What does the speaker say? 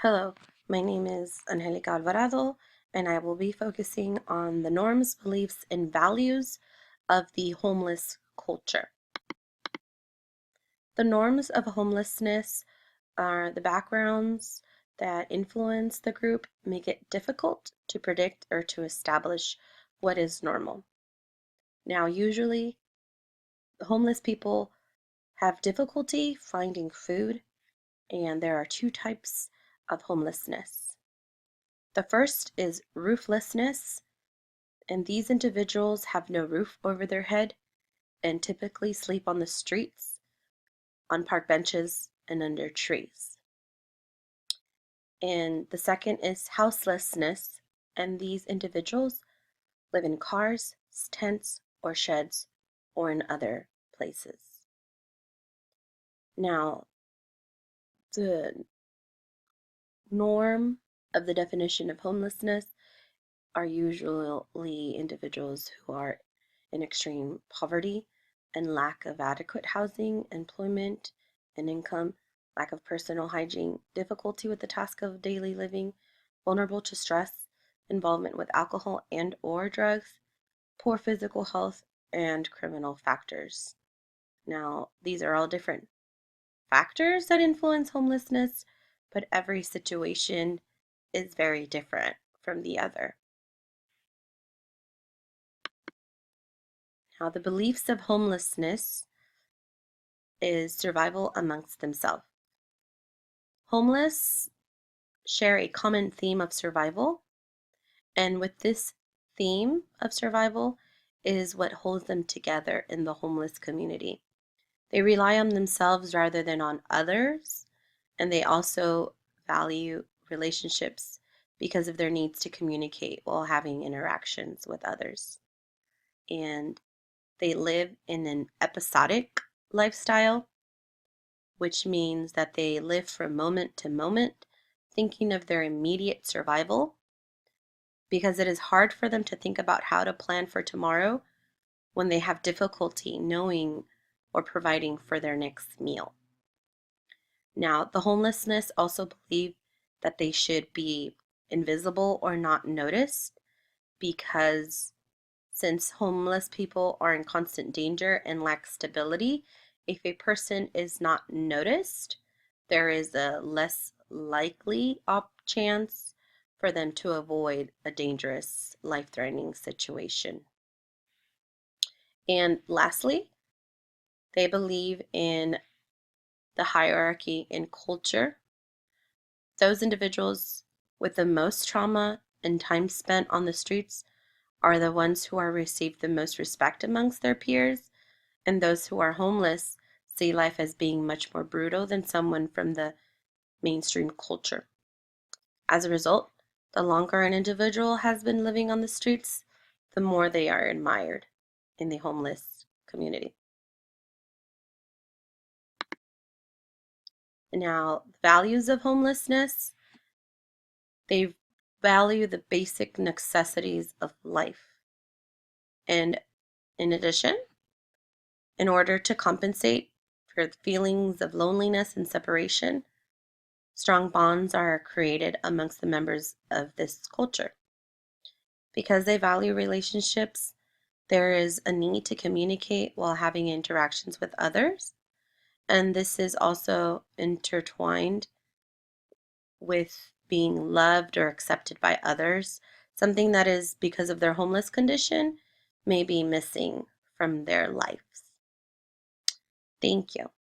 Hello, my name is Angelica Alvarado, and I will be focusing on the norms, beliefs, and values of the homeless culture. The norms of homelessness are the backgrounds that influence the group, make it difficult to predict or to establish what is normal. Now, usually, homeless people have difficulty finding food, and there are two types of homelessness. The first is rooflessness, and these individuals have no roof over their head and typically sleep on the streets, on park benches, and under trees. And the second is houselessness, and these individuals live in cars, tents, or sheds, or in other places. Now, the norm of the definition of homelessness are usually individuals who are in extreme poverty and lack of adequate housing, employment, and income, lack of personal hygiene, difficulty with the task of daily living, vulnerable to stress, involvement with alcohol and or drugs, poor physical health, and criminal factors. Now, these are all different factors that influence homelessness, but every situation is very different from the other. Now, the beliefs of homelessness is survival amongst themselves. Homeless share a common theme of survival, and with this theme of survival is what holds them together in the homeless community. They rely on themselves rather than on others, and they also value relationships because of their needs to communicate while having interactions with others. And they live in an episodic lifestyle, which means that they live from moment to moment, thinking of their immediate survival, because it is hard for them to think about how to plan for tomorrow when they have difficulty knowing or providing for their next meal. Now, the homelessness also believe that they should be invisible or not noticed because since homeless people are in constant danger and lack stability, if a person is not noticed, there is a less likely chance for them to avoid a dangerous, life-threatening situation. And lastly, they believe in the hierarchy in culture. Those individuals with the most trauma and time spent on the streets are the ones who are received the most respect amongst their peers, and those who are homeless see life as being much more brutal than someone from the mainstream culture. As a result, the longer an individual has been living on the streets, the more they are admired in the homeless community. Now, values of homelessness, they value the basic necessities of life. And in addition, in order to compensate for the feelings of loneliness and separation, strong bonds are created amongst the members of this culture. Because they value relationships, there is a need to communicate while having interactions with others. And this is also intertwined with being loved or accepted by others, something that is, because of their homeless condition, may be missing from their lives. Thank you.